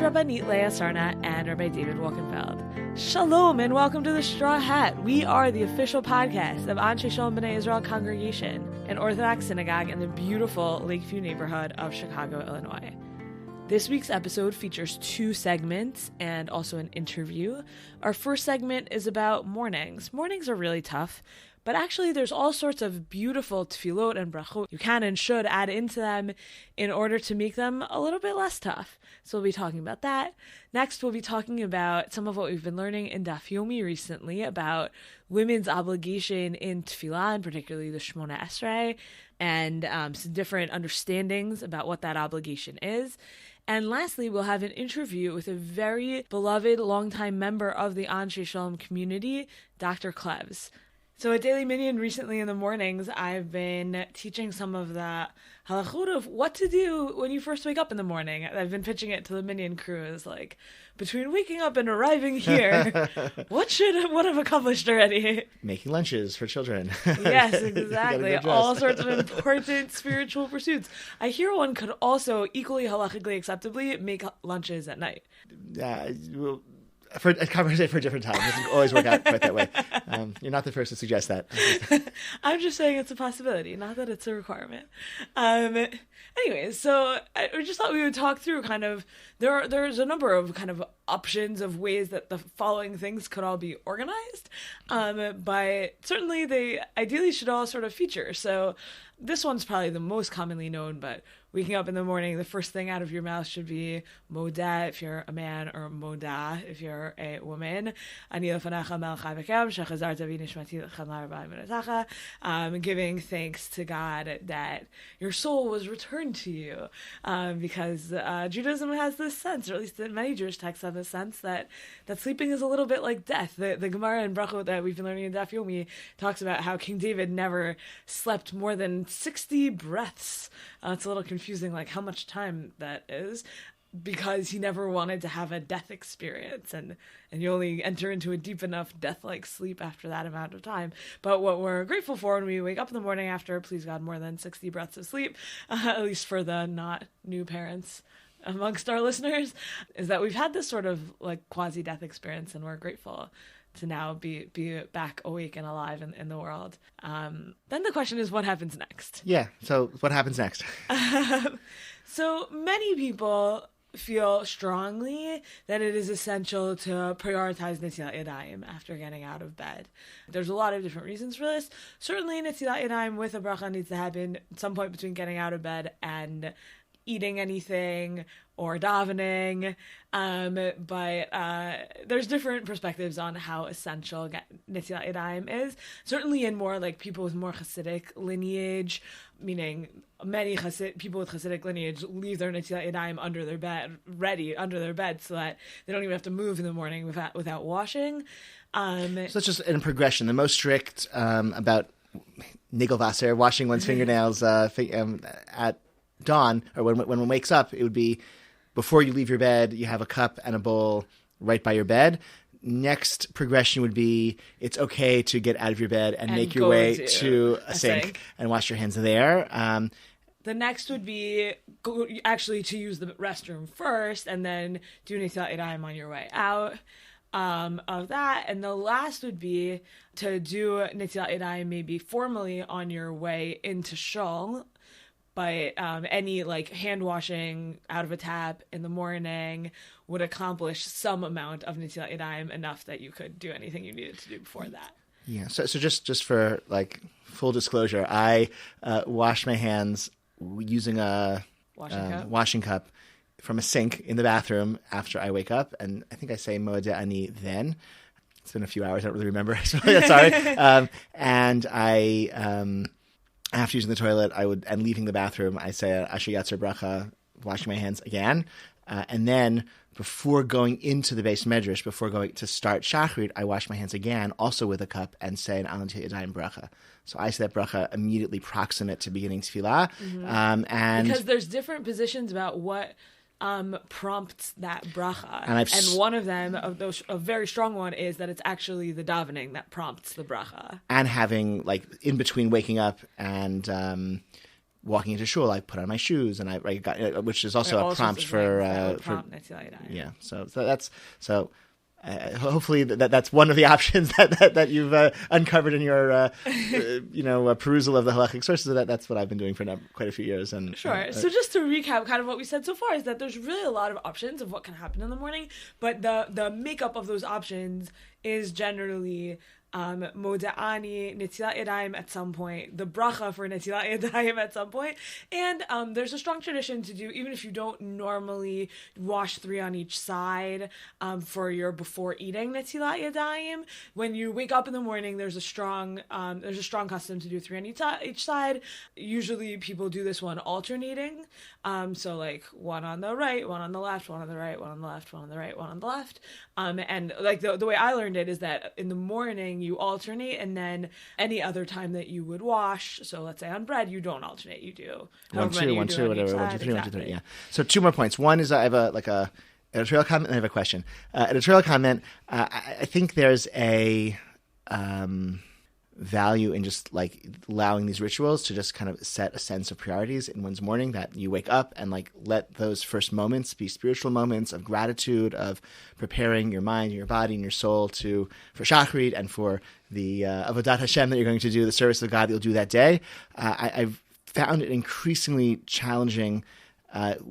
Rabbanit Sarna and Rabbi David Wolkenfeld. Shalom and welcome to the Straw Hat. We are the official podcast of Anshe Shalom B'nai Israel Congregation, an Orthodox synagogue in the beautiful Lakeview neighborhood of Chicago, Illinois. This week's episode features two segments and also an interview. Our first segment is about mornings. Mornings are really tough, but actually there's all sorts of beautiful tefillot and brachot you can and should add into them in order to make them a little bit less tough. So we'll be talking about that. Next, we'll be talking about some of what we've been learning in Daf Yomi recently about women's obligation in tefillah, and particularly the Shmona Esrei, and some different understandings about what that obligation is. And lastly, we'll have an interview with a very beloved longtime member of the Anshe Shalom community, Dr. Clevs. So at Daily Minyan recently in the mornings, I've been teaching some of the Halachot of what to do when you first wake up in the morning. I've been pitching it to the Minyan crew as like, between waking up and arriving here, what should one have accomplished already? Making lunches for children. Yes, exactly. All sorts of important spiritual pursuits. I hear one could also equally halachically acceptably make lunches at night. For a conversation for a different time. It doesn't always work out quite that way. You're not the first to suggest that. I'm just saying it's a possibility, not that it's a requirement. Anyways, so I just thought we would talk through kind of, there's a number of kind of options of ways that the following things could all be organized, but certainly they ideally should all sort of feature. So this one's probably the most commonly known, but waking up in the morning, the first thing out of your mouth should be moda if you're a man, or moda if you're a woman. Giving thanks to God that your soul was returned to you, because Judaism has this sense, or at least many Jewish texts have this sense that sleeping is a little bit like death. The Gemara in brachot that we've been learning in Daf Yomi talks about how King David never slept more than 60 breaths. It's a little confusing, like how much time that is, because he never wanted to have a death experience, and you only enter into a deep enough death-like sleep after that amount of time. But what we're grateful for when we wake up in the morning after, please God, more than 60 breaths of sleep, at least for the not new parents amongst our listeners, is that we've had this sort of like quasi-death experience, and we're grateful to now be back awake and alive in the world. Then the question is, what happens next? Yeah, so what happens next? So many people feel strongly that it is essential to prioritize Netilat Yadayim after getting out of bed. There's a lot of different reasons for this. Certainly Netilat Yadayim with a bracha needs to happen at some point between getting out of bed and eating anything or davening, but there's different perspectives on how essential Netilat Yadayim is. Certainly in more like people with more Hasidic lineage, meaning many people with Hasidic lineage leave their Netilat Yadayim under their bed, ready under their bed, so that they don't even have to move in the morning without washing. So it's just in progression. The most strict about Nigelwasser, washing one's fingernails at dawn, or when one wakes up, it would be before you leave your bed, you have a cup and a bowl right by your bed. Next progression would be it's okay to get out of your bed and make your way to a sink and wash your hands there. The next would be actually to use the restroom first and then do Netilat Yadayim on your way out of that. And the last would be to do Netilat Yadayim maybe formally on your way into shul. But any like hand washing out of a tap in the morning would accomplish some amount of Netilat Yadayim, enough that you could do anything you needed to do before that. Yeah. So just for like full disclosure, I wash my hands using a washing cup from a sink in the bathroom after I wake up, and I think I say Moedeh Ani then. It's been a few hours. I don't really remember. Sorry. And I. After using the toilet, and leaving the bathroom, I say Asher Yatzer Bracha, washing my hands again. And then before going into the Beis Medrash, before going to start Shachrit, I wash my hands again, also with a cup, and say an Al Netilat Yadayim Bracha. So I say that bracha immediately proximate to beginning tefillah. Mm-hmm. And because there's different positions about what prompts that bracha. And one of them, a very strong one, is that it's actually the davening that prompts the bracha. And having, like, in between waking up and walking into shul, I put on my shoes, and I got, which is also a prompt for yeah. So that's so. Hopefully that's one of the options that you've uncovered in your perusal of the halachic sources. That's what I've been doing for quite a few years. And sure. So just to recap, kind of what we said so far is that there's really a lot of options of what can happen in the morning, but the makeup of those options is generally Moda'ani, Netilat Yadayim at some point, the bracha for Netilat Yadayim at some point, and there's a strong tradition to do, even if you don't normally wash 3 on each side for your before eating Netilat Yadayim. When you wake up in the morning, there's a strong custom to do 3 on each side. Usually people do this one alternating, so like 1 on the right, 1 on the left, 1 on the right, 1 on the left, 1 on the right, 1 on the left, and like the way I learned it is that in the morning you alternate, and then any other time that you would wash, so let's say on bread, you don't alternate, you do 1, 2, 1, 2, whatever, 1, 2, 3, 1, 2, 3, yeah. So 2 more points. One is I have a editorial comment, and I have a question. Editorial comment, I think there's a value in just like allowing these rituals to just kind of set a sense of priorities in one's morning, that you wake up and like let those first moments be spiritual moments of gratitude, of preparing your mind, your body, and your soul for Shachrit and for the Avodat Hashem that you're going to do, the service of God that you'll do that day. I've found it increasingly challenging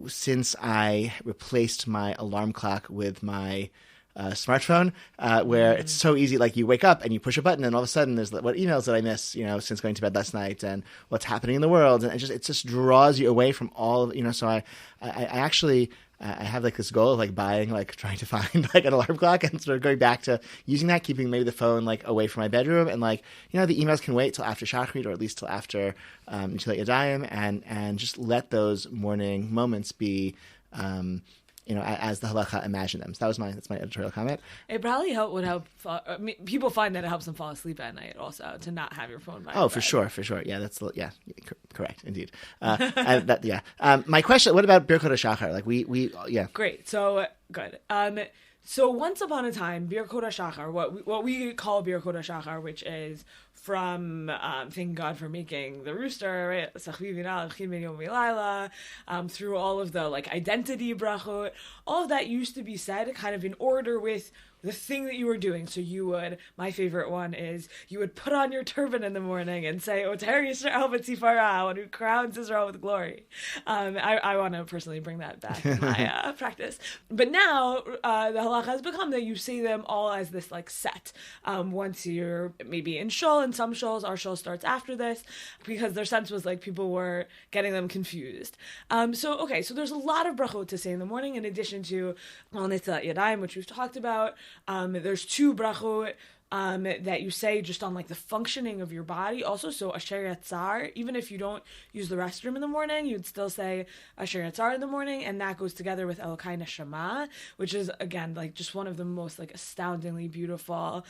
since I replaced my alarm clock with my smartphone, where it's so easy. Like you wake up and you push a button, and all of a sudden there's what emails did I miss, since going to bed last night, and what's happening in the world, and it just draws you away from all of, So I actually have like this goal of like buying, like trying to find like an alarm clock and sort of going back to using that, keeping maybe the phone like away from my bedroom, and like the emails can wait till after Shachrit, or at least till after Netilat Yadayim, and just let those morning moments be. As the halacha imagine them. So that's my editorial comment. It probably would help. People find that it helps them fall asleep at night also, to not have your phone by your bed. For sure. Yeah, correct, indeed. My question: what about Birkot HaShachar? Like we. Great. So good. So once upon a time, Birkot HaShachar, what we call Birkot HaShachar, which is from thank God for making the rooster, right? Through all of the like identity brachot, all of that used to be said kind of in order with the thing that you were doing. So my favorite one is, you would put on your turban in the morning and say, Oter Yisrael v'tzifara, one who crowns Israel with glory. I want to personally bring that back in my practice. But now the halacha has become that you say them all as this like set. Once you're maybe in shul, in some shuls, our shul starts after this, because their sense was like people were getting them confused. So there's a lot of brachot to say in the morning, in addition to Netilat Yadayim, which we've talked about. There's 2 brachot that you say just on like the functioning of your body also. So Asher Yatzar, even if you don't use the restroom in the morning, you'd still say Asher Yatzar in the morning, and that goes together with Elokai Neshama, which is again like just one of the most like astoundingly beautiful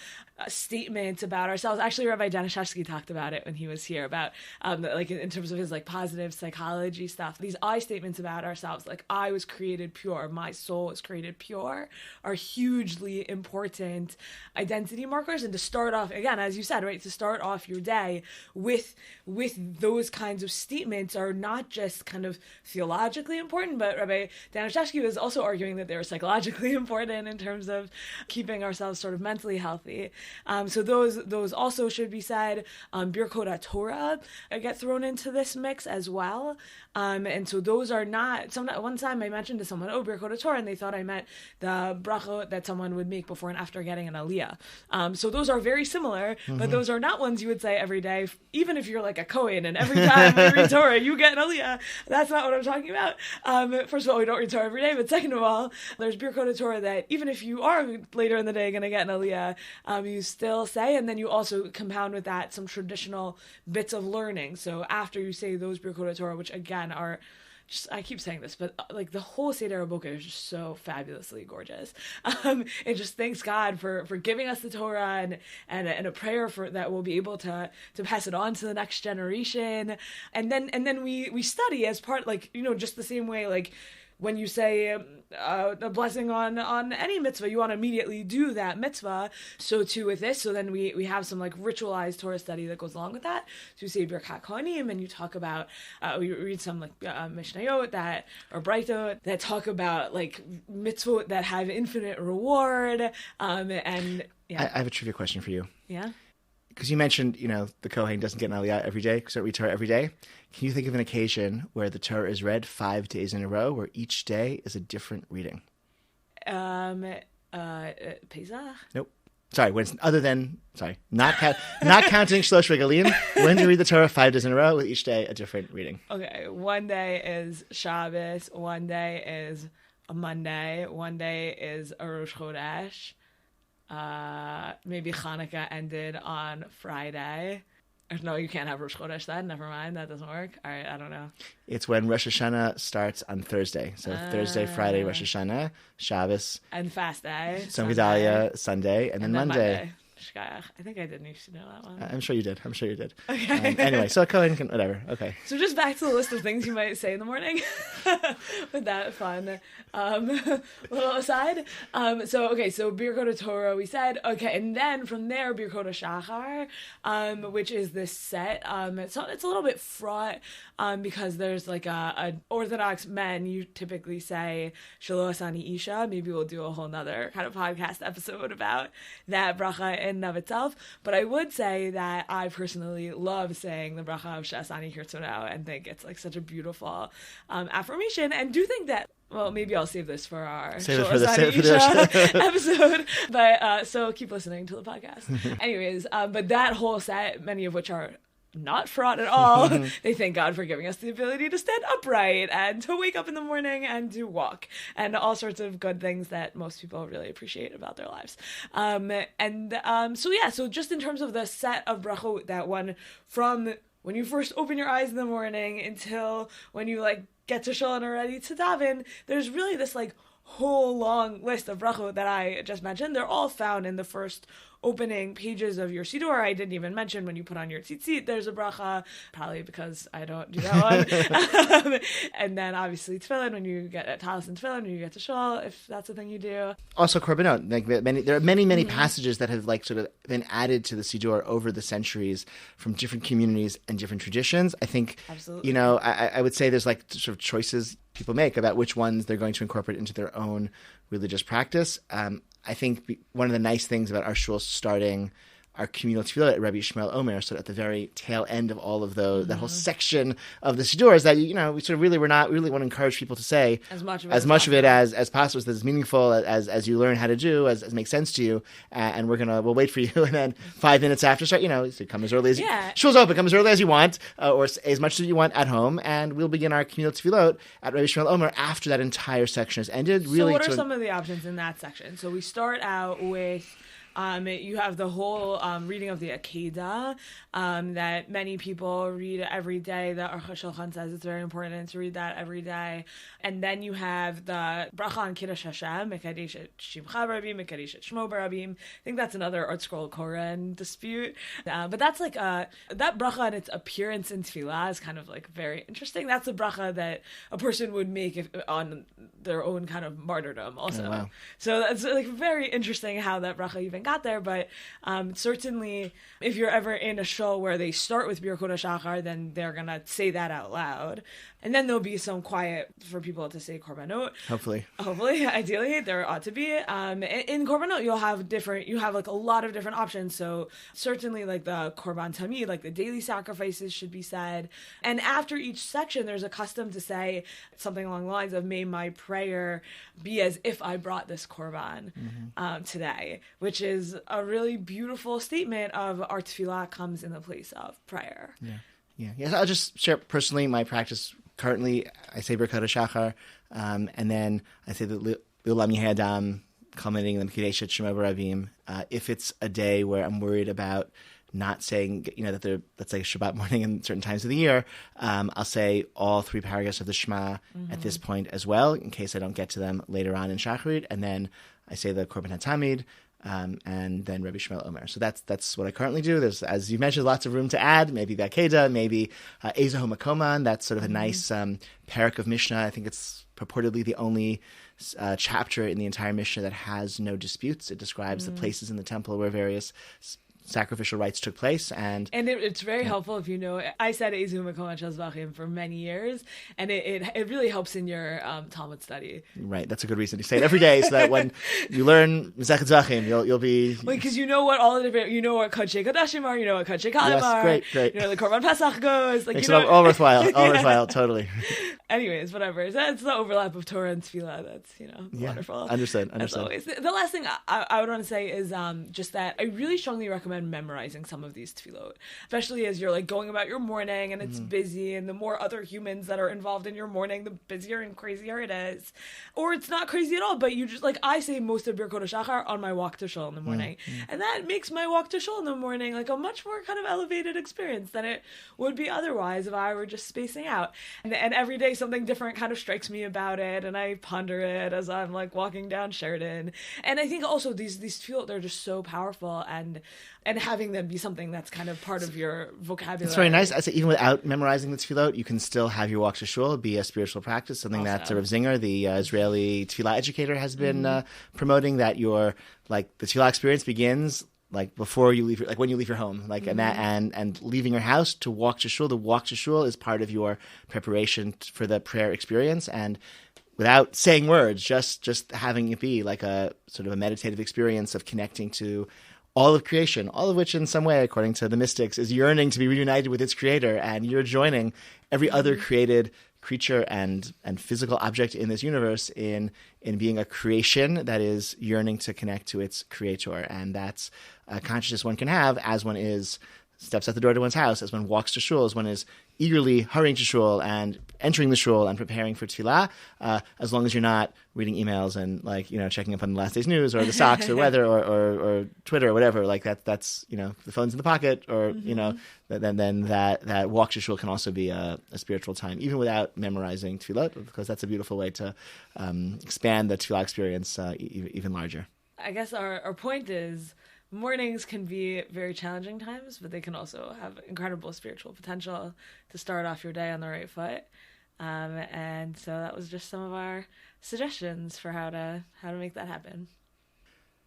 statements about ourselves. Actually, Rabbi Danishevsky talked about it when he was here, about like in terms of his like positive psychology stuff. These I statements about ourselves, like I was created pure, my soul was created pure, are hugely important identity markers. And to start off, again, as you said, right, to start off your day with those kinds of statements are not just kind of theologically important, but Rabbi Danishevsky was also arguing that they're psychologically important in terms of keeping ourselves sort of mentally healthy. So those also should be said. Birkot HaTorah get thrown into this mix as well. And so those are not, one time I mentioned to someone, Birkot HaTorah, and they thought I meant the brachot that someone would make before and after getting an aliyah. So those are very similar, but those are not ones you would say every day, even if you're like a Kohen and every time you read Torah, you get an aliyah. That's not what I'm talking about. First of all, we don't read Torah every day, but second of all, there's Birkot HaTorah that even if you are later in the day going to get an aliyah, you still say, and then you also compound with that some traditional bits of learning. So after you say those Birkot HaTorah, which again are just, I keep saying this, but like the whole Seder Boker is just so fabulously gorgeous. It just thanks God for giving us the Torah and a prayer for that we'll be able to pass it on to the next generation. And then we study as part, like, just the same way, like, when you say a blessing on any mitzvah, you want to immediately do that mitzvah. So too with this. So then we have some like ritualized Torah study that goes along with that. So you say Birkat Kohanim, and you talk about, we read some like Mishnayot or brachot that talk about like mitzvot that have infinite reward. And yeah. I have a trivia question for you. Yeah. Because you mentioned, the Kohen doesn't get an aliyah every day, because we read Torah every day. Can you think of an occasion where the Torah is read 5 days in a row, where each day is a different reading? Pesach? Nope. Sorry, not counting Shlosh Regalim. When do you read the Torah 5 days in a row, with each day a different reading? Okay, one day is Shabbos, one day is a Monday, one day is a Rosh Chodesh. Maybe Hanukkah ended on Friday. No, you can't have Rosh Chodesh then. Never mind, that doesn't work. All right, I don't know. It's when Rosh Hashanah starts on Thursday. So Thursday, Friday, Rosh Hashanah, Shabbos, and fast day, Tzom Gedalia, Sunday, and then Monday. Shkayach. I think I didn't used to know that one. I'm sure you did. Okay. Anyway, so Cohen can, whatever. Okay. So just back to the list of things you might say in the morning with that fun little aside. So Birkot Torah, we said. Okay, and then from there, Birkot Shachar, which is this set. It's a little bit fraught because there's like a Orthodox men, you typically say Shelo Asani Isha. Maybe we'll do a whole nother kind of podcast episode about that bracha in and of itself, but I would say that I personally love saying the bracha of Shasani Kirtzono and think it's like such a beautiful affirmation, and do think that, well, maybe I'll save this for our episode, but so keep listening to the podcast. Anyways, but that whole set, many of which are not fraught at all. They thank God for giving us the ability to stand upright and to wake up in the morning and to walk and all sorts of good things that most people really appreciate about their lives. So just in terms of the set of brachot, that one from when you first open your eyes in the morning until when you like get to shul and are ready to daven, there's really this like whole long list of brachot that I just mentioned. They're all found in the first opening pages of your siddur. I didn't even mention when you put on your tzitzit, there's a bracha, probably because I don't do that one. And then obviously tefillin, when you get at talis and tefillin, when you get to shul, if that's the thing you do. Also korbanot. Like there are many passages that have like sort of been added to the siddur over the centuries from different communities and different traditions. I think, absolutely. I would say there's like sort of choices people make about which ones they're going to incorporate into their own religious practice. I think one of the nice things about our shul starting our communal tefillah at Rabbi Yishmael Omer, so at the very tail end of all of those, that whole section of the siddur, is that we sort of really want to encourage people to say as much of it as possible, as meaningful as you learn how to do, as makes sense to you, and we'll wait for you, and then 5 minutes after start, so come as early as shul's open, come as early as you want, or as much as you want at home, and we'll begin our communal tefillot at Rabbi Yishmael Omer after that entire section has ended. So what are some of the options in that section? So we start out with you have the whole reading of the Akedah that many people read every day. The Aruch HaShulchan says it's very important to read that every day. And then you have the bracha on Kiddush Hashem, Mekadesh et Shimcha Barabim, Mekadesh et Shmo Barabim. I think that's another Art Scroll Koran dispute. But that's like that bracha and its appearance in tefillah is kind of like very interesting. That's a bracha that a person would make on their own kind of martyrdom also. Oh, wow. So that's like very interesting how that bracha even got there. But certainly if you're ever in a shul where they start with Birkot HaShachar, then they're going to say that out loud. And then there'll be some quiet for people to say korbanot. Hopefully, ideally, there ought to be. In korbanot, you have like a lot of different options. So certainly like the korban tamid, like the daily sacrifices should be said. And after each section, there's a custom to say something along the lines of, may my prayer be as if I brought this korban today, which is a really beautiful statement of our tefillah comes in the place of prayer. Yeah. I'll just share personally my practice. Currently, I say Birkat HaShachar, and then I say the L'Olam Yehei Adam, culminating in the Mekadesh et Shmo Barabim. If it's a day where I'm worried about not saying, that they're, let's say Shabbat morning and certain times of the year, I'll say all 3 paragraphs of the Shema at this point as well, in case I don't get to them later on in Shacharit, and then I say the Korban HaTamid, and then Rabbi Yishmael Omer. So that's what I currently do. There's, as you mentioned, lots of room to add. Maybe the Akedah, maybe Ezaho Makoman. That's sort of a nice parak of Mishnah. I think it's purportedly the only chapter in the entire Mishnah that has no disputes. It describes the places in the temple where various sacrificial rites took place, and it's very helpful if you know. I said Ezu Makom Shazvachim for many years, and it really helps in your Talmud study. Right, that's a good reason to say it every day, so that when you learn Masechet Zvachim, you'll be because you know what all the different, you know what Kodshei Kodashim are, you know what Kodshei Kalim are. Great. You know the Korban Pesach goes. Like, makes it all worthwhile. All worthwhile, totally. Anyways, whatever. It's the overlap of Torah and Tefillah that's wonderful. Understood. As always. The last thing I would want to say is just that I really strongly recommend memorizing some of these tefillot, especially as you're like going about your morning and it's busy, and the more other humans that are involved in your morning, the busier and crazier it is. Or it's not crazy at all, but you just, like, I say most of Birkot HaShachar on my walk to shul in the morning, and that makes my walk to shul in the morning like a much more kind of elevated experience than it would be otherwise if I were just spacing out. And every day something different kind of strikes me about it, and I ponder it as I'm like walking down Sheridan. And I think also these tefillot, they're just so powerful, and having them be something that's kind of part of your vocabulary. It's very nice. I say even without memorizing the tefillot, you can still have your walk to shul be a spiritual practice, something that Rav Zinger, the Israeli tefillah educator, has been promoting, that your, like, the tefillah experience begins like before you leave, like when you leave your home, like and leaving your house to walk to shul. The walk to shul is part of your preparation for the prayer experience, and without saying words, just having it be like a sort of a meditative experience of connecting to all of creation, all of which in some way, according to the mystics, is yearning to be reunited with its creator, and you're joining every other created creature and physical object in this universe in being a creation that is yearning to connect to its creator. And that's a consciousness one can have as one steps out the door to one's house, as one walks to shul, as one is eagerly hurrying to shul and entering the shul and preparing for tefillah, as long as you're not reading emails and, like, checking up on the last day's news or the stocks or weather or Twitter or whatever. Like that's the phone's in the pocket, or then that walk to shul can also be a spiritual time, even without memorizing tefillot, because that's a beautiful way to expand the tefillah experience even larger. I guess our point is, mornings can be very challenging times, but they can also have incredible spiritual potential to start off your day on the right foot. And so that was just some of our suggestions for how to make that happen.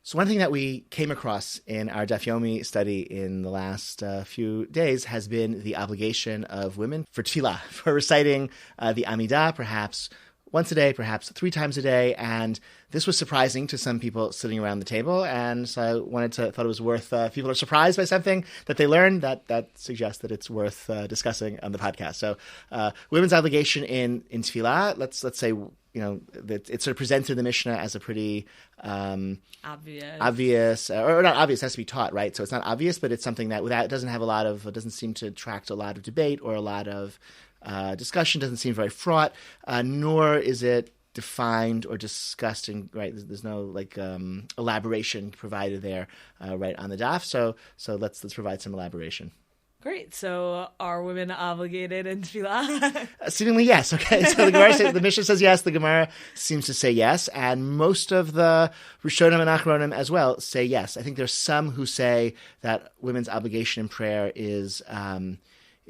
So one thing that we came across in our Daf Yomi study in the last few days has been the obligation of women for tefillah, for reciting the Amidah, perhaps once a day, perhaps 3 times a day. And this was surprising to some people sitting around the table. And so I thought it was worth, if people are surprised by something that they learned, that suggests that it's worth discussing on the podcast. So women's obligation in tefillah, let's say, that it's sort of presented in the Mishnah as a pretty obvious, or not obvious, it has to be taught, right? So it's not obvious, but it's something that doesn't seem to attract a lot of debate or a lot of discussion, doesn't seem very fraught, nor is it defined or discussed in, right? There's no elaboration provided there right on the daf. So let's provide some elaboration. Great. So are women obligated in tefillah? Seemingly yes. Okay. So the Mishnah says yes. The Gemara seems to say yes, and most of the Rishonim and Achronim as well say yes. I think there's some who say that women's obligation in prayer is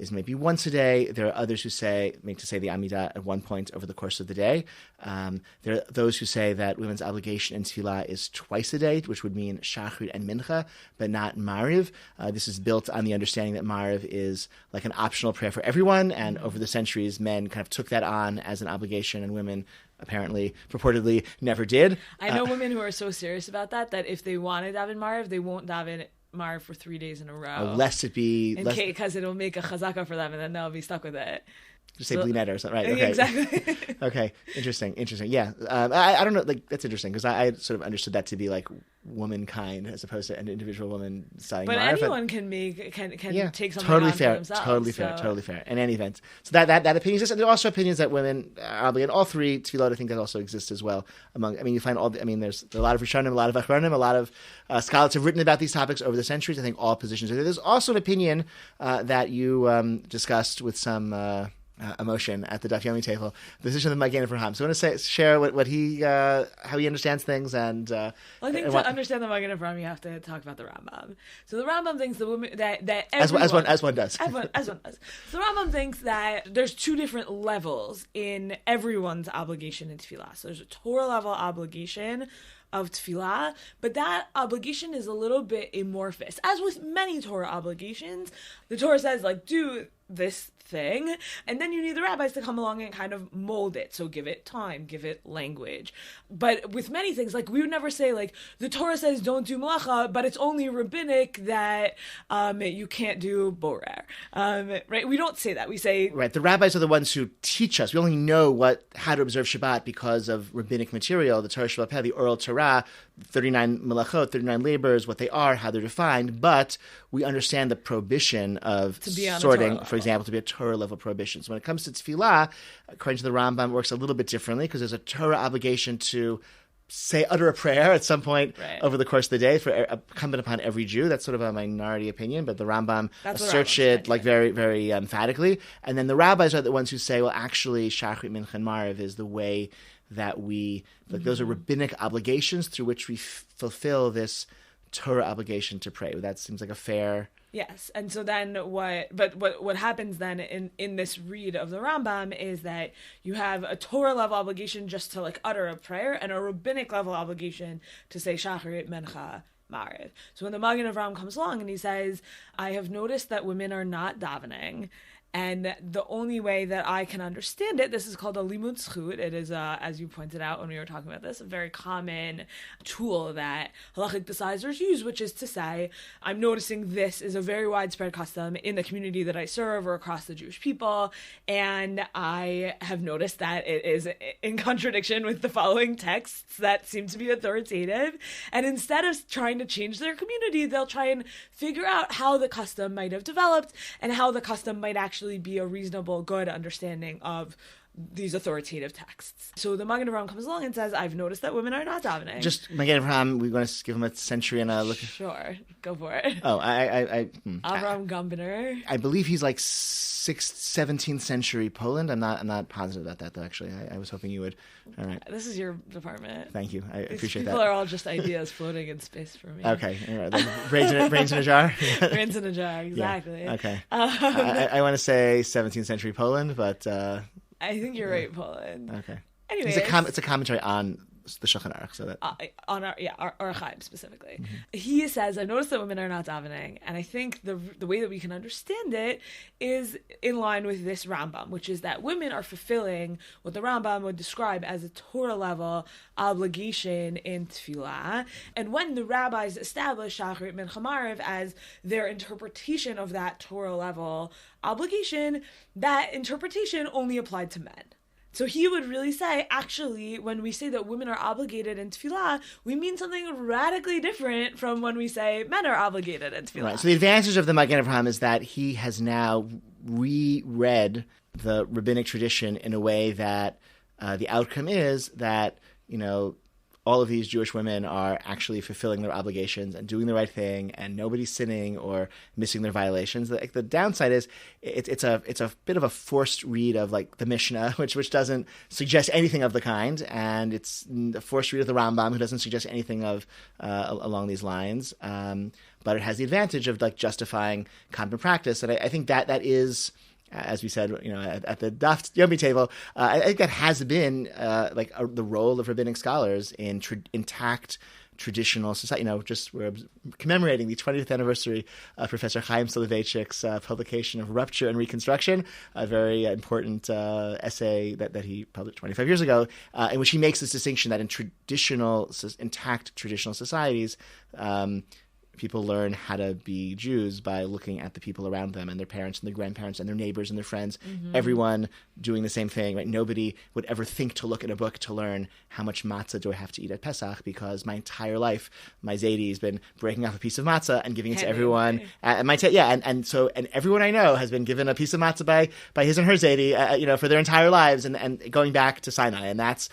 maybe once a day. There are others who make to say the Amidah at one point over the course of the day. There are those who say that women's obligation in tefillah is twice a day, which would mean Shachrit and Mincha, but not Mariv. This is built on the understanding that Mariv is like an optional prayer for everyone, and over the centuries, men kind of took that on as an obligation, and women apparently, purportedly, never did. I know women who are so serious about that if they want to daven Mariv, they won't daven Mar for 3 days in a row. Lest it be... Because it'll make a chazaka for them, and then they'll be stuck with it. Just say blineta or something, right? Okay. Exactly. Okay, interesting. Yeah, I don't know. Like, that's interesting, because I sort of understood that to be like womankind as opposed to an individual woman saying. But Mar, anyone can take something totally on fair, for themselves. Totally fair. In any event, so that opinion exists, and there are also opinions that women are obligated. All 3 tefillot, I think, that also exists as well. You find there's a lot of Rishonim, a lot of Achronim, a lot of scholars have written about these topics over the centuries. I think all positions are there. There's also an opinion that you discussed with some emotion at the Daf Yomi table. The decision of the Magen Avraham. So I want to share what he how he understands things, and well, I think to understand the Magen Avraham, you have to talk about the Rambam. So the Rambam thinks the woman that everyone, as one does. As one does. So the Rambam thinks that there's two different levels in everyone's obligation in tefillah. So there's a Torah level obligation of tefillah, but that obligation is a little bit amorphous. As with many Torah obligations, the Torah says, like, do this thing, and then you need the rabbis to come along and kind of mold it. So give it time, give it language. But with many things, like, we would never say, like, the Torah says don't do malacha, but it's only rabbinic that you can't do borer. Right? We don't say that. We say... Right. The rabbis are the ones who teach us. We only know how to observe Shabbat because of rabbinic material, the Torah Shabbat Peh, the oral Torah, 39 malachot, 39 labors, what they are, how they're defined, but we understand the prohibition of sorting, for example, to be a Torah level prohibition. So when it comes to tefillah, according to the Rambam, it works a little bit differently because there's a Torah obligation to utter a prayer at some point over the course of the day, for incumbent upon every Jew. That's sort of a minority opinion, but the Rambam asserts it like very, very emphatically. And then the rabbis are the ones who say, well, actually, Shachrit, Mincha, and Maariv is the way that we, like, those are rabbinic obligations through which we fulfill this Torah obligation to pray. That seems like a fair... Yes, and so then what happens then in this read of the Rambam is that you have a Torah level obligation just to, like, utter a prayer, and a rabbinic level obligation to say Shacharit, Mencha, Maariv. So when the Magen Avraham comes along and he says, I have noticed that women are not davening, and the only way that I can understand it, this is called a limud zchut. It is, as you pointed out when we were talking about this, a very common tool that halachic decisors use, which is to say, I'm noticing this is a very widespread custom in the community that I serve or across the Jewish people, and I have noticed that it is in contradiction with the following texts that seem to be authoritative, and instead of trying to change their community, they'll try and figure out how the custom might have developed and how the custom might actually be a reasonable, good understanding of these authoritative texts. So the Magen Avraham comes along and says, I've noticed that women are not davening. Just Magen Avraham, we're going to give him a century and a look. Sure, go for it. Oh, Avraham Gambiner. I believe he's like 17th century Poland. I'm not positive about that, though, actually. I was hoping you would. All right. This is your department. Thank you. I appreciate that. People are all just ideas floating in space for me. Okay. All right. Brains in a jar? Brains in a jar, exactly. Yeah. Okay. I want to say 17th century Poland, but... I think you're right, Poland. Okay. Anyway, it's a commentary on the Shulchan Aruch, so that on our Chaim specifically. Mm-hmm. He says, "I've noticed that women are not davening, and I think the way that we can understand it is in line with this Rambam, which is that women are fulfilling what the Rambam would describe as a Torah level obligation in tefillah, and when the rabbis establish Shacharit, Mincha, Maariv as their interpretation of that Torah level obligation, that interpretation only applied to men." So he would really say, actually, when we say that women are obligated in tefillah, we mean something radically different from when we say men are obligated in tefillah. Right. So the advantage of the Magen Avraham is that he has now reread the rabbinic tradition in a way that the outcome is that, all of these Jewish women are actually fulfilling their obligations and doing the right thing, and nobody's sinning or missing their violations. The downside is it's a bit of a forced read of, like, the Mishnah, which doesn't suggest anything of the kind, and it's a forced read of the Rambam, who doesn't suggest anything of along these lines. But it has the advantage of, like, justifying common practice, and I think that is. As we said, at the Daf Yomi table, I think that has been the role of rabbinic scholars in intact traditional society. We're commemorating the 20th anniversary of Professor Chaim Soloveitchik's publication of Rupture and Reconstruction, a very important essay that he published 25 years ago, in which he makes this distinction that in intact traditional societies, people learn how to be Jews by looking at the people around them and their parents and their grandparents and their neighbors and their friends, everyone doing the same thing, right? Nobody would ever think to look at a book to learn how much matzah do I have to eat at Pesach, because my entire life, my Zaidi has been breaking off a piece of matzah and giving it to everyone. And everyone I know has been given a piece of matzah by his and her Zaidi, for their entire lives, and going back to Sinai. And that's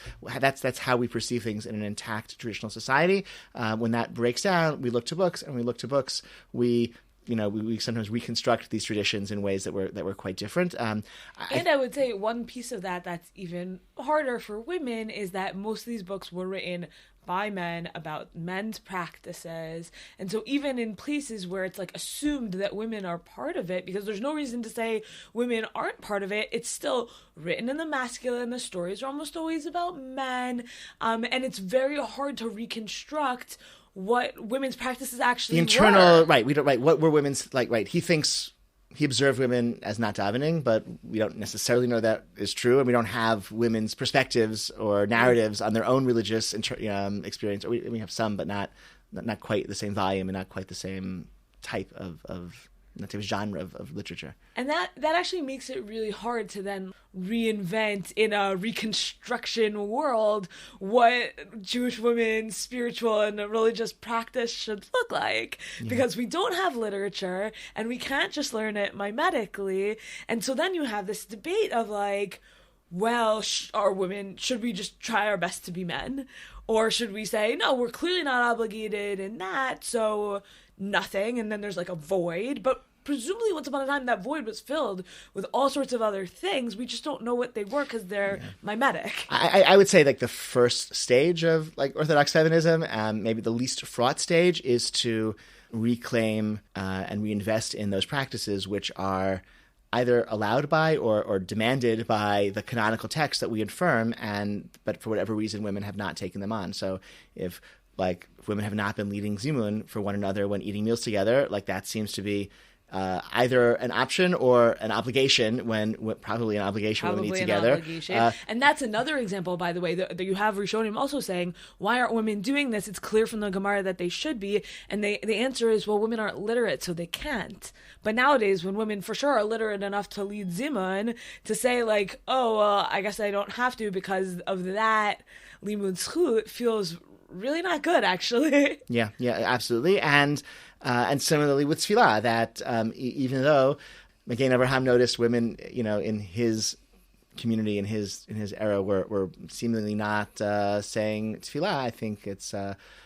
how we perceive things in an intact traditional society. When that breaks down, we look to books, and we we sometimes reconstruct these traditions in ways that were quite different. And I would say one piece of that's even harder for women is that most of these books were written by men about men's practices. And so even in places where it's like assumed that women are part of it, because there's no reason to say women aren't part of it, it's still written in the masculine. The stories are almost always about men. And it's very hard to reconstruct what women's practices actually the internal were. Right. We don't what were women's like. Right. He observed women as not davening, but we don't necessarily know that is true, and we don't have women's perspectives or narratives on their own religious experience. We have some, but not quite the same volume and not quite the same type of genre of literature. And that actually makes it really hard to then reinvent in a reconstruction world what Jewish women's spiritual and religious practice should look like. Yeah. Because we don't have literature and we can't just learn it mimetically. And so then you have this debate of like, well, are women, should we just try our best to be men? Or should we say, no, we're clearly not obligated in that, so nothing, and then there's like a void. But presumably once upon a time that void was filled with all sorts of other things. We just don't know what they were because they're mimetic. I would say like the first stage of like Orthodox feminism, maybe the least fraught stage, is to reclaim and reinvest in those practices which are either allowed by or demanded by the canonical text that we affirm, but for whatever reason women have not taken them on. So if women have not been leading zimun for one another when eating meals together, like that seems to be either an option or an obligation when probably an obligation when we eat together. And that's another example, by the way, that you have Rishonim also saying, why aren't women doing this? It's clear from the Gemara that they should be. And the answer is, well, women aren't literate, so they can't. But nowadays, when women for sure are literate enough to lead zimun, to say like, oh, well, I guess I don't have to because of that, limud zchut feels really not good, actually. Yeah, absolutely. And similarly with tefillah, that even though Magen Avraham noticed women, in his community, in his era, were seemingly not saying tefillah, I think it's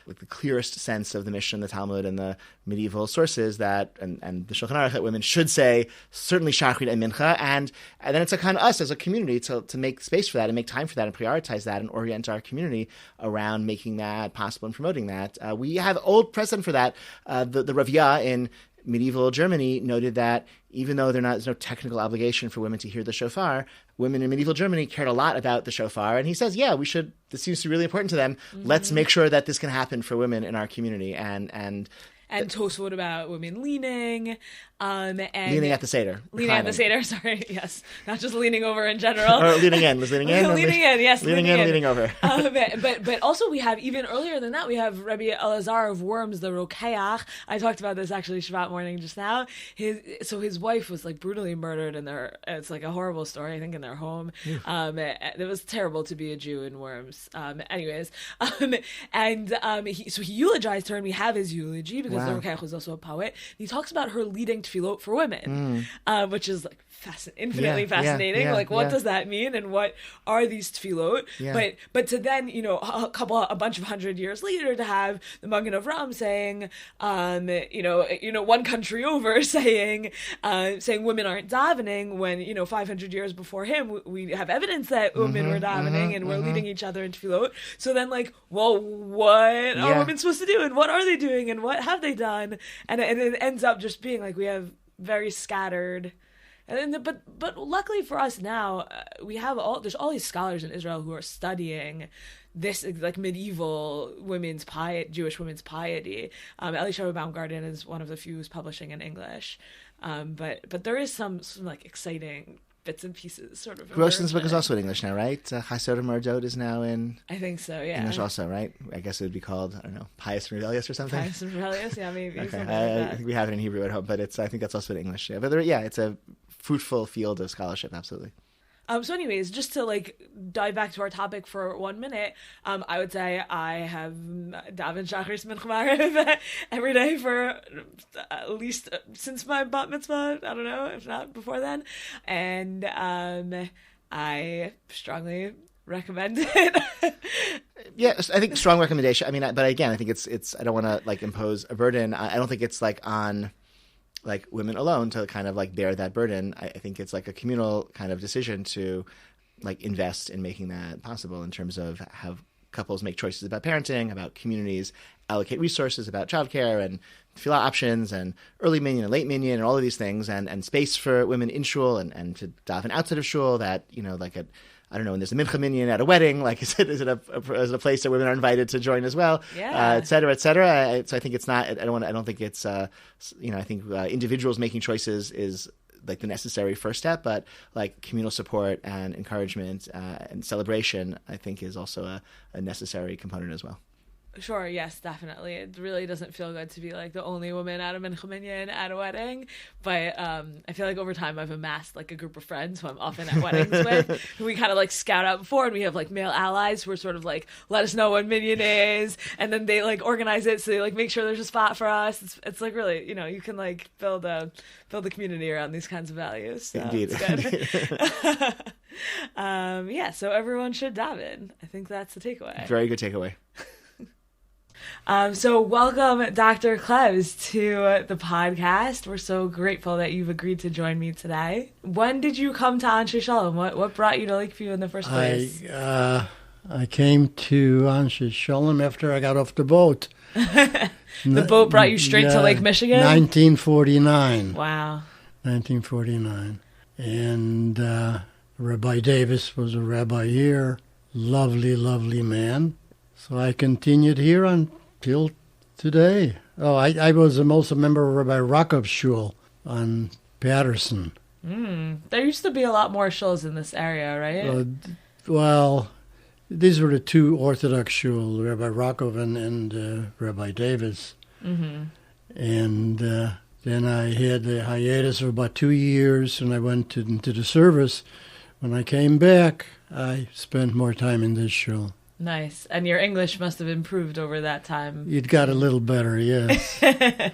like the clearest sense of the Mishnah and the Talmud and the medieval sources that, and the Shulchan Aruch, that women should say certainly Shachrit and Mincha, and then it's on us as a community to make space for that and make time for that and prioritize that and orient our community around making that possible and promoting that. We have old precedent for that. The Rabbi in medieval Germany noted that even though there's no technical obligation for women to hear the shofar, women in medieval Germany cared a lot about the shofar. And he says, yeah, we should, this seems to be really important to them. Mm-hmm. Let's make sure that this can happen for women in our community. And Tosfot about women leaning. And leaning at the Seder. Leaning at the Seder, sorry, yes. Not just leaning over in general. Or leaning in. Was leaning in? Leaning in, yes. Leaning in, leaning over. But also we have, even earlier than that, we have Rabbi Elazar of Worms, the Rokeach. I talked about this actually Shabbat morning just now. His wife was like brutally murdered in it's like a horrible story, I think, in their home. It was terrible to be a Jew in Worms. He eulogized her, and we have his eulogy because the Rokeach was also a poet. He talks about her leading tefillot for women, which is like infinitely fascinating. What does that mean, and what are these tefillot? Yeah. But to then, a bunch of 100 years later, to have the Magen Avraham saying, one country over saying women aren't davening, when 500 years before him we have evidence that women were davening and were leading each other in tefillot. So then, what are women supposed to do, and what are they doing, and what have they done? And it ends up just being like we have very scattered. But luckily for us now, there's all these scholars in Israel who are studying this like medieval Jewish women's piety. Elisha Baumgarten is one of the few who's publishing in English. But there is some like exciting bits and pieces sort of. Rosen's book is also in English now, right? Chasod Mardot is now in, I think so, yeah. English also, right? I guess it would be called, I don't know, Pious and Rebellious or something? Pious and Rebellious, yeah, maybe. Okay, I think we have it in Hebrew at home, but I think that's also in English. Yeah. But it's a fruitful field of scholarship, absolutely. So anyways, just to dive back to our topic for 1 minute, I would say I have daven Shachris Mincha Maariv every day for at least since my bat mitzvah, I don't know, if not before then. And I strongly recommend it. Yeah, I think strong recommendation. I mean, but again, I think it's I don't want to impose a burden. I don't think it's on like women alone to kind of like bear that burden. I think it's like a communal kind of decision to like invest in making that possible in terms of have couples make choices about parenting, about communities allocate resources, about childcare and tefillah options and early minyan and late minyan and all of these things, and space for women in shul and to daven outside of shul that, like I don't know, when there's a mincha minyan at a wedding, like is it a place that women are invited to join as well, et cetera, et cetera. So I think it's not, I don't think it's, I think individuals making choices is like the necessary first step, but like communal support and encouragement and celebration, I think is also a necessary component as well. Sure, yes, definitely. It really doesn't feel good to be like the only woman at a mincha minyan at a wedding, but I feel like over time I've amassed like a group of friends who I'm often at weddings with, who we kind of like scout out before, and we have like male allies who are sort of like, let us know when minyan is, and then they like organize it, so they like make sure there's a spot for us. It's like really, you can like build a community around these kinds of values. So Indeed. It's good. So everyone should daven. I think that's the takeaway. Very good takeaway. So welcome, Dr. Clevs, to the podcast. We're so grateful that you've agreed to join me today. When did you come to Anshe Shalom? What brought you to Lakeview in the first place? I came to Anshe Shalom after I got off the boat. The boat brought you straight to Lake Michigan? 1949. Wow. 1949. And Rabbi Davis was a rabbi here. Lovely, lovely man. So I continued here until today. Oh, I was also a member of Rabbi Rockov's shul on Patterson. There used to be a lot more shuls in this area, right? Well, these were the two Orthodox shuls, Rabbi Rockov and Rabbi Davis. Mm-hmm. And then I had a hiatus of about 2 years, and I went into the service. When I came back, I spent more time in this shul. Nice. And your English must have improved over that time. It got a little better, yes. Yeah.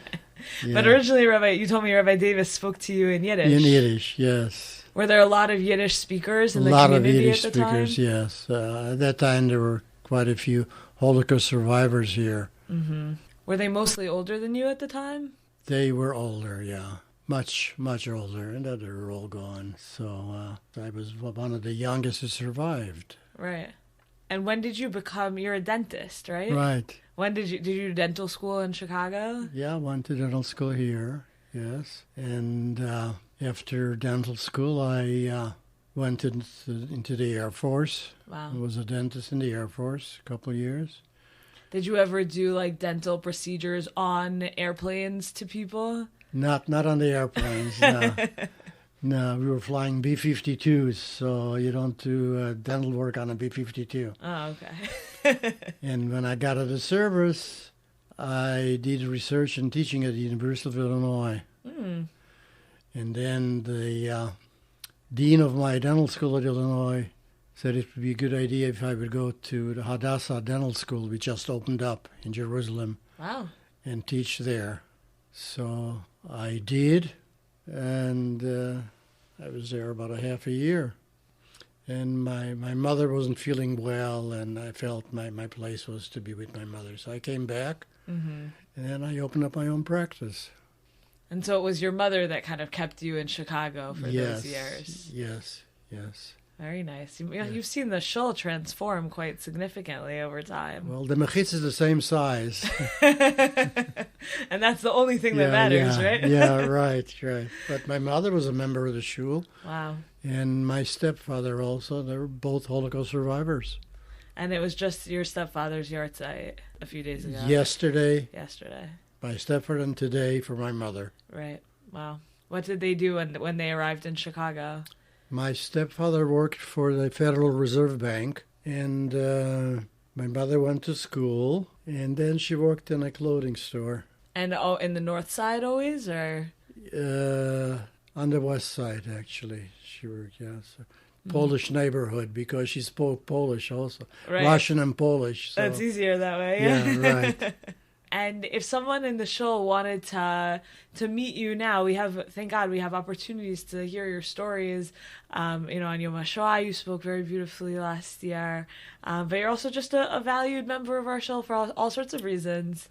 But originally, you told me Rabbi Davis spoke to you in Yiddish. In Yiddish, yes. Were there a lot of Yiddish speakers in the community at the time? A lot of Yiddish speakers, yes. At that time, there were quite a few Holocaust survivors here. Mm-hmm. Were they mostly older than you at the time? They were older, yeah. Much, much older, and they were all gone. So I was one of the youngest who survived. Right. And when did you become, you're a dentist, right? Right. When did you do dental school in Chicago? Yeah, I went to dental school here, yes. And after dental school, I went into the Air Force. Wow. I was a dentist in the Air Force a couple of years. Did you ever do like dental procedures on airplanes to people? Not on the airplanes, no. No, we were flying B-52s, so you don't do dental work on a B-52. Oh, okay. And when I got out of the service, I did research and teaching at the University of Illinois. Mm. And then the dean of my dental school at Illinois said it would be a good idea if I would go to the Hadassah Dental School, which just opened up in Jerusalem. Wow. And teach there. So I did. And I was there about a half a year. And my mother wasn't feeling well, and I felt my place was to be with my mother. So I came back, and then I opened up my own practice. And so it was your mother that kind of kept you in Chicago for those years. Yes. Very nice. You've seen the shul transform quite significantly over time. Well, the mechitz is the same size. And that's the only thing that matters, right? Yeah, right. But my mother was a member of the shul. Wow. And my stepfather also. They were both Holocaust survivors. And it was just your stepfather's yahrzeit a few days ago. Yesterday. My stepfather, and today for my mother. Right. Wow. What did they do when they arrived in Chicago? My stepfather worked for the Federal Reserve Bank, and my mother went to school, and then she worked in a clothing store. And in the north side always, or? On the west side, actually. She worked, yes. Polish neighborhood, because she spoke Polish also. Right. Russian and Polish. So. That's easier that way. Yeah, right. And if someone in the shul wanted to meet you now, thank God, we have opportunities to hear your stories. On Yom HaShoah, you spoke very beautifully last year. But you're also just a valued member of our shul for all sorts of reasons.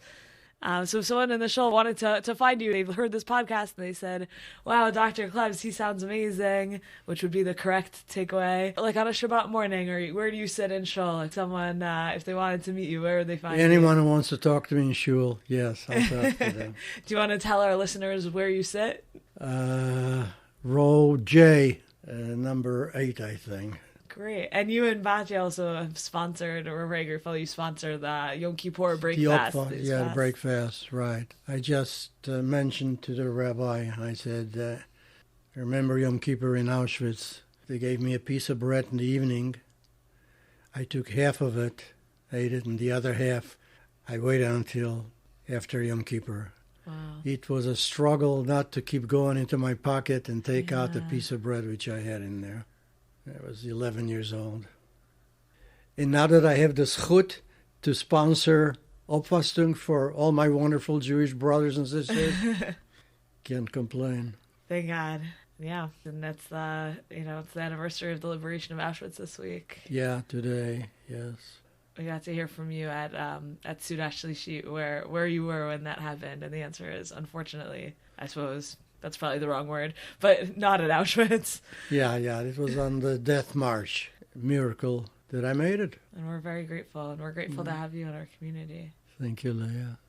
So if someone in the show wanted to find you, they heard this podcast and they said, wow, Dr. Clevs, he sounds amazing, which would be the correct takeaway. Like on a Shabbat morning, or where do you sit in shul? Like someone, if they wanted to meet you, where would they find you? Anyone who wants to talk to me in shul, yes, I'll talk to them. Do you want to tell our listeners where you sit? Row J, number 8, I think. Great. And you and Batya also have sponsored, or we're very grateful you sponsor the Yom Kippur break fast. The break fast, right. I just mentioned to the rabbi, I said, remember Yom Kippur in Auschwitz? They gave me a piece of bread in the evening. I took half of it, ate it, and the other half I waited until after Yom Kippur. Wow. It was a struggle not to keep going into my pocket and take out the piece of bread which I had in there. I was 11 years old. And now that I have the zchut to sponsor Opfastung for all my wonderful Jewish brothers and sisters, can't complain. Thank God. Yeah, and that's it's the anniversary of the liberation of Auschwitz this week. Yeah, today, yes. We got to hear from you at Sudash Shlishi where you were when that happened, and the answer is, unfortunately, I suppose, that's probably the wrong word, but not at Auschwitz. Yeah, it was on the death march. Miracle that I made it. And we're very grateful, and we're grateful to have you in our community. Thank you, Leah.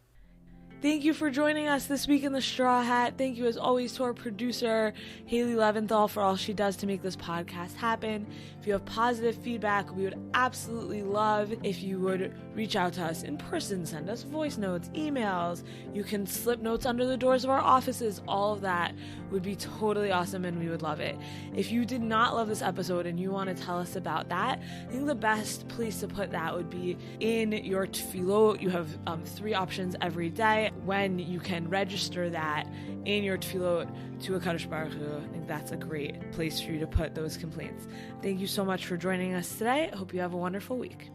Thank you for joining us this week in the Straw Hat. Thank you, as always, to our producer, Haley Leventhal, for all she does to make this podcast happen. If you have positive feedback, we would absolutely love if you would reach out to us in person, send us voice notes, emails. You can slip notes under the doors of our offices. All of that would be totally awesome, and we would love it. If you did not love this episode and you want to tell us about that, I think the best place to put that would be in your tefillot. You have 3 options every day when you can register that in your tefillot to a Kadosh Baruch Hu. I think that's a great place for you to put those complaints. Thank you so much for joining us today. I hope you have a wonderful week.